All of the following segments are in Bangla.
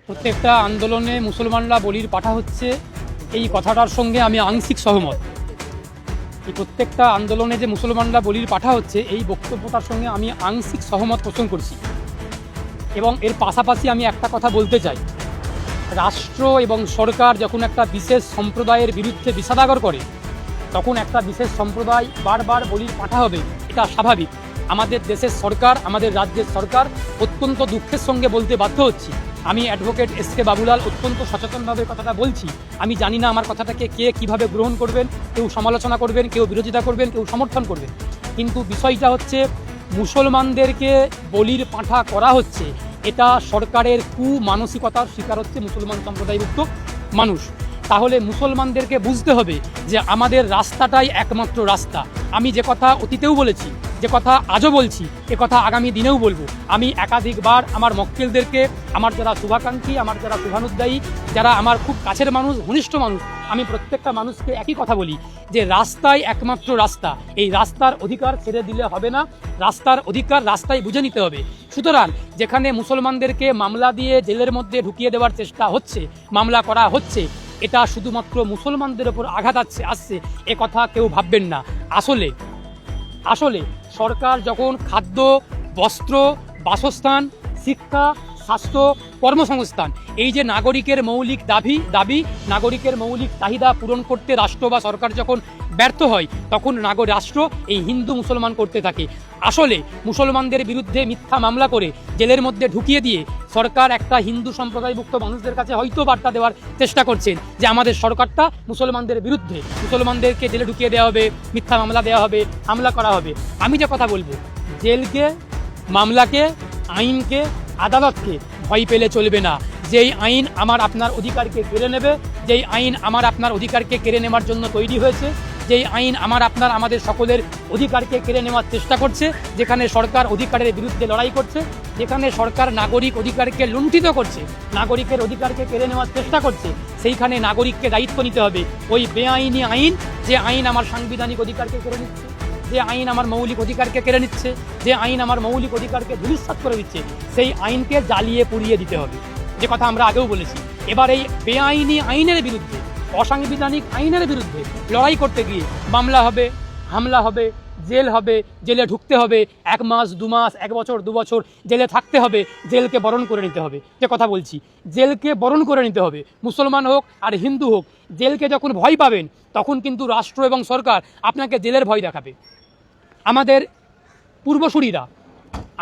প্রত্যেকটা আন্দোলনে মুসলমানরা বলির পাঠা হচ্ছে, এই কথাটার সঙ্গে আমি আংশিক সহমত। এই প্রত্যেকটা আন্দোলনে যে মুসলমানরা বলির পাঠা হচ্ছে, এই বক্তব্যটার সঙ্গে আমি আংশিক সহমত পোষণ করছি। এবং এর পাশাপাশি আমি একটা কথা বলতে চাই, রাষ্ট্র এবং সরকার যখন একটা বিশেষ সম্প্রদায়ের বিরুদ্ধে বিষাদাগার করে, তখন একটা বিশেষ সম্প্রদায় বারবার বলির পাঠা হবে, এটা স্বাভাবিক। আমাদের দেশের সরকার, আমাদের রাজ্যের সরকার অত্যন্ত দুঃখের সঙ্গে বলতে বাধ্য হচ্ছি, আমি অ্যাডভোকেট এস.কে. বাবুলাল অত্যন্ত সচেতনভাবে কথাটা বলছি। আমি জানি না আমার কথাটাকে কে কিভাবে গ্রহণ করবেন, কেউ সমালোচনা করবেন, কেউ বিরোধিতা করবেন, কেউ সমর্থন করবেন, কিন্তু বিষয়টা হচ্ছে মুসলমানদেরকে বলির পাঁঠা করা হচ্ছে, এটা সরকারের কুমানসিকতার শিকার হচ্ছে মুসলমান সম্প্রদায়ভুক্ত মানুষ। তাহলে মুসলমানদেরকে বুঝতে হবে যে আমাদের রাস্তাটাই একমাত্র রাস্তা। আমি যে কথা অতীতেও বলেছি, যে কথা আজও বলছি, এ কথা আগামী দিনেও বলবো। আমি একাধিকবার আমার মক্কেলদেরকে, আমার যারা শুভাকাঙ্ক্ষী, আমার যারা শুভানুদ্দায়ী, যারা আমার খুব কাছের মানুষ, ঘনিষ্ঠ মানুষ, আমি প্রত্যেকটা মানুষকে একই কথা বলি যে রাস্তাই একমাত্র রাস্তা। এই রাস্তার অধিকার ছেড়ে দিলে হবে না, রাস্তার অধিকার রাস্তায় বুঝে নিতে হবে। সুতরাং যেখানে মুসলমানদেরকে মামলা দিয়ে জেলের মধ্যে ঢুকিয়ে দেওয়ার চেষ্টা হচ্ছে, মামলা করা হচ্ছে, এটা শুধুমাত্র মুসলমানদের ওপর আঘাত আসছে এ কথা কেউ ভাববেন না। আসলে সরকার যখন খাদ্য, বস্ত্র, বাসস্থান, শিক্ষা, স্বাস্থ্য, কর্মসংস্থান, এই যে নাগরিকের মৌলিক দাবি, নাগরিকের মৌলিক চাহিদা পূরণ করতে রাষ্ট্র বা সরকার যখন ব্যর্থ হয়, তখন রাষ্ট্র এই হিন্দু মুসলমান করতে থাকে। আসলে মুসলমানদের বিরুদ্ধে মিথ্যা মামলা করে জেলের মধ্যে ঢুকিয়ে দিয়ে সরকার একটা হিন্দু সম্প্রদায়ভুক্ত মানুষদের কাছে হয়তো বার্তা দেওয়ার চেষ্টা করছেন যে আমাদের সরকারটা মুসলমানদের বিরুদ্ধে, মুসলমানদেরকে জেলে ঢুকিয়ে দেওয়া হবে, মিথ্যা মামলা দেওয়া হবে, হামলা করা হবে। আমি যে কথা বলবো, জেলকে, মামলাকে, আইনকে, আদালতকে ভয় পেলে চলবে না। যেই আইন আমার আপনার অধিকারকে কেড়ে নেবে, যেই আইন আমার আপনার অধিকারকে কেড়ে নেওয়ার জন্য তৈরি হয়েছে, যেই আইন আমাদের সকলের অধিকারকে কেড়ে নেওয়ার চেষ্টা করছে, যেখানে সরকার অধিকারের বিরুদ্ধে লড়াই করছে, যেখানে সরকার নাগরিক অধিকারকে লুণ্ঠিত করছে, নাগরিকের অধিকারকে কেড়ে নেওয়ার চেষ্টা করছে, সেইখানে নাগরিককে দায়িত্ব নিতে হবে। ওই বেআইনি আইন, যে আইন আমার সাংবিধানিক অধিকারকে কেড়ে নিচ্ছে, যে আইন আমার মৌলিক অধিকারকে কেড়ে নিচ্ছে, যে আইন আমার মৌলিক অধিকারকে ধূলিসাৎ করে দিচ্ছে, সেই আইনকে জ্বালিয়ে পুড়িয়ে দিতে হবে, যে কথা আমরা আগেও বলেছি। এবার এই বেআইনি আইনের বিরুদ্ধে, অসাংবিধানিক আইনের বিরুদ্ধে লড়াই করতে গিয়ে মামলা হবে, হামলা হবে, জেল হবে, জেলে ঢুকতে হবে, 1 মাস 2 মাস, 1 বছর 2 বছর জেলে থাকতে হবে, জেলকে বরণ করে নিতে হবে। যে কথা বলছি, জেলকে বরণ করে নিতে হবে। মুসলমান হোক আর হিন্দু হোক, জেলকে যখন ভয় পাবেন, তখন কিন্তু রাষ্ট্র এবং সরকার আপনাকে জেলের ভয় দেখাবে। আমাদের পূর্বসূরীরা,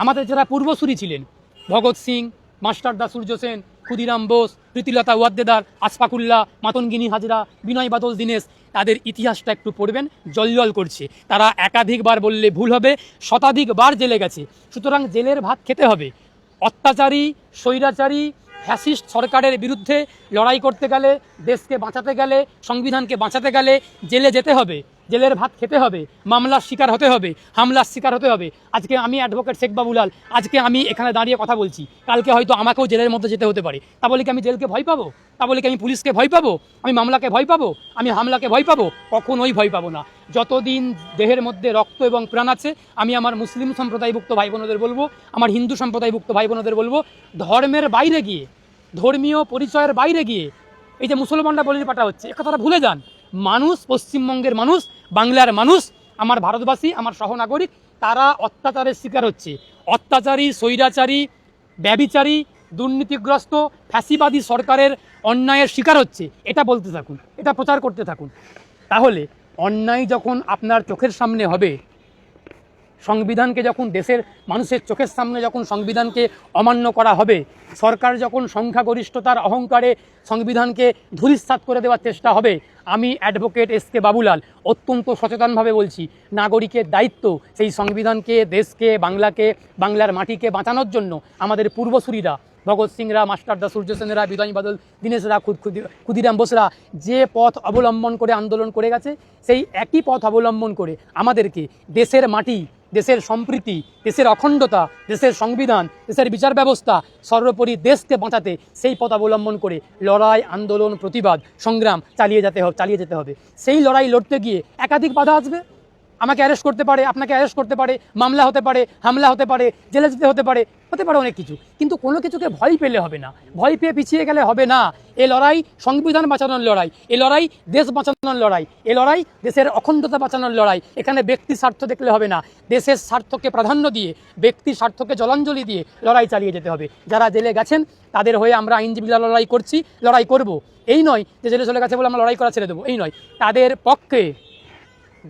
আমাদের যারা পূর্বসূরী ছিলেন, ভগৎ সিং, মাস্টারদা সূর্য সেন, ক্ষুদিরাম বোস, প্রীতিলতা ওয়াদ্দেদার, আশফাকুল্লাহ, মাতঙ্গিনী হাজরা, বিনয় বাদল দীনেশ, তাদের ইতিহাসটা একটু পড়বেন, জলজল করছে। তারা একাধিকবার বললে ভুল হবে, শতাধিকবার জেলে গেছে। সুতরাং জেলের ভাত খেতে হবে। অত্যাচারী, স্বৈরাচারী, ফ্যাসিস্ট সরকারের বিরুদ্ধে লড়াই করতে গেলে, দেশকে বাঁচাতে গেলে, সংবিধানকে বাঁচাতে গেলে জেলে যেতে হবে, জেলের ভাত খেতে হবে, মামলার শিকার হতে হবে, হামলার শিকার হতে হবে। আজকে আমি অ্যাডভোকেট শেখ বাবুলাল, আজকে আমি এখানে দাঁড়িয়ে কথা বলছি, কালকে হয়তো আমাকেও জেলের মধ্যে যেতে হতে পারে। তা বলে কি আমি জেলকে ভয় পাবো? তা বলে কি আমি পুলিশকে ভয় পাবো? আমি মামলাকে ভয় পাবো? আমি হামলাকে ভয় পাবো? কখনোই ভয় পাবো না। যতদিন দেহের মধ্যে রক্ত এবং প্রাণ আছে, আমি আমার মুসলিম সম্প্রদায়ভুক্ত ভাই বোনদের বলবো, আমার হিন্দু সম্প্রদায়ভুক্ত ভাই বোনদের বলবো, ধর্মের বাইরে গিয়ে, ধর্মীয় পরিচয়ের বাইরে গিয়ে এই যে মুসলমানরা বলির পাঠা হচ্ছে, এ কথাটা ভুলে যান। মানুষ, পশ্চিমবঙ্গের মানুষ, বাংলার মানুষ, আমার ভারতবাসী, আমার সহনাগরিক, তারা অত্যাচারের শিকার হচ্ছে। অত্যাচারী, স্বৈরাচারী, ব্যভিচারী, দুর্নীতিগ্রস্ত, ফ্যাসিবাদী সরকারের অন্যায়ের শিকার হচ্ছে। এটা বলতে থাকুন, এটা প্রচার করতে থাকুন। তাহলে অন্যায় যখন আপনার চোখের সামনে হবে, সংবিধানকে যখন দেশের মানুষের চোখের সামনে যখন সংবিধানকে অমান্য করা হবে, সরকার যখন সংখ্যাগরিষ্ঠতার অহংকারে সংবিধানকে ধূলিসাৎ করে দেওয়ার চেষ্টা হবে, আমি অ্যাডভোকেট এস.কে. বাবুলাল অত্যন্ত সচেতনভাবে বলছি, নাগরিকের দায়িত্ব সেই সংবিধানকে, দেশকে, বাংলাকে, বাংলার মাটিকে বাঁচানোর জন্য আমাদের পূর্বসূরীরা, ভগৎ সিংরা, মাস্টারদা সূর্য সেনেরা, বিনয় বাদল দীনেশরা, ক্ষুদিরাম বোসরা যে পথ অবলম্বন করে আন্দোলন করে গেছে, সেই একই পথ অবলম্বন করে আমাদেরকে দেশের মাটি, দেশের সম্প্রীতি, দেশের অখণ্ডতা, দেশের সংবিধান, দেশের বিচার ব্যবস্থা, সর্বোপরি দেশকে বাঁচাতে সেই পথ অবলম্বন করে লড়াই, আন্দোলন, প্রতিবাদ, সংগ্রাম চালিয়ে যেতে হবে। সেই লড়াই লড়তে গিয়ে একাধিক বাধা আসবে, আমাকে অ্যারেস্ট করতে পারে, আপনাকে অ্যারেস্ট করতে পারে, মামলা হতে পারে, হামলা হতে পারে, জেলে যেতে হতে পারে অনেক কিছু, কিন্তু কোনো কিছুকে ভয় পেলে হবে না, ভয় পেয়ে পিছিয়ে গেলে হবে না। এ লড়াই সংবিধান বাঁচানোর লড়াই, এ লড়াই দেশ বাঁচানোর লড়াই, এ লড়াই দেশের অখণ্ডতা বাঁচানোর লড়াই। এখানে ব্যক্তির স্বার্থ দেখলে হবে না, দেশের স্বার্থকে প্রাধান্য দিয়ে, ব্যক্তির স্বার্থকে জলাঞ্জলি দিয়ে লড়াই চালিয়ে যেতে হবে। যারা জেলে গেছেন তাদের হয়ে আমরা আইনজীবীরা লড়াই করছি, লড়াই করব। এই নয় যে জেলে চলে গেছে বলে আমরা লড়াই করা ছেড়ে দেবো, এই নয়। তাদের পক্ষে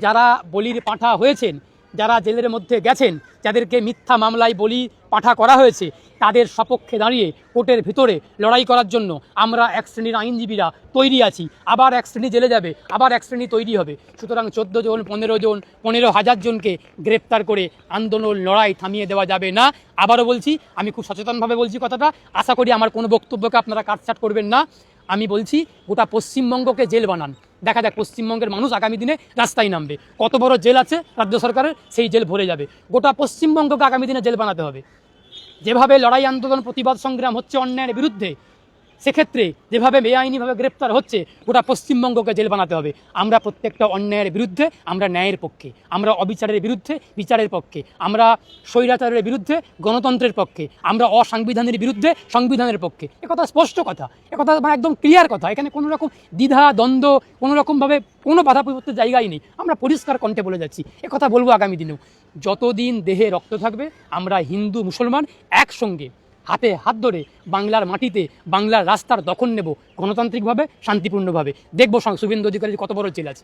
যারা বলির পাঁঠা হয়েছেন, যারা জেলের মধ্যে গেছেন, যাদেরকে মিথ্যা মামলায় বলি পাঁঠা করা হয়েছে, তাদের সপক্ষে দাঁড়িয়ে কোর্টের ভিতরে লড়াই করার জন্য আমরা এক শ্রেণীর আইনজীবীরা তৈরি আছি। আবার এক শ্রেণী জেলে যাবে, আবার এক শ্রেণী তৈরি হবে। সুতরাং 14 জন, 15 জন, 15,000 জনকে গ্রেপ্তার করে আন্দোলন লড়াই থামিয়ে দেওয়া যাবে না। আবারও বলছি, আমি খুব সচেতনভাবে বলছি কথাটা, আশা করি আমার কোনো বক্তব্যকে আপনারা কাটছাট করবেন না। আমি বলছি গোটা পশ্চিমবঙ্গকে জেল বানান, দেখা যাক পশ্চিমবঙ্গের মানুষ আগামী দিনে রাস্তায় নামবে। কত বড় জেল আছে রাজ্য সরকারের, সেই জেল ভরে যাবে। গোটা পশ্চিমবঙ্গকে আগামী দিনে জেল বানাতে হবে। যেভাবে লড়াই আন্দোলন প্রতিবাদ সংগ্রাম হচ্ছে অন্যায়ের বিরুদ্ধে, সেক্ষেত্রে যেভাবে বেআইনিভাবে গ্রেপ্তার হচ্ছে, গোটা পশ্চিমবঙ্গকে জেল বানাতে হবে। আমরা প্রত্যেকটা অন্যায়ের বিরুদ্ধে, আমরা ন্যায়ের পক্ষে, আমরা অবিচারের বিরুদ্ধে বিচারের পক্ষে, আমরা স্বৈরাচারের বিরুদ্ধে গণতন্ত্রের পক্ষে, আমরা অসাংবিধানের বিরুদ্ধে সংবিধানের পক্ষে। একথা স্পষ্ট কথা, একথা একদম ক্লিয়ার কথা। এখানে কোনো রকম দ্বিধা দ্বন্দ্ব, কোনো রকমভাবে কোনো বাধা বিপত্তির জায়গাই নেই। আমরা পরিষ্কার কণ্ঠে বলে যাচ্ছি, একথা বলবো আগামী দিনেও। যতদিন দেহে রক্ত থাকবে আমরা হিন্দু মুসলমান একসঙ্গে হাতে হাত ধরে বাংলার মাটিতে, বাংলার রাস্তার দখল নেব গণতান্ত্রিকভাবে, শান্তিপূর্ণভাবে। দেখবো শুভেন্দু অধিকারীর কত বড় জেল আছে।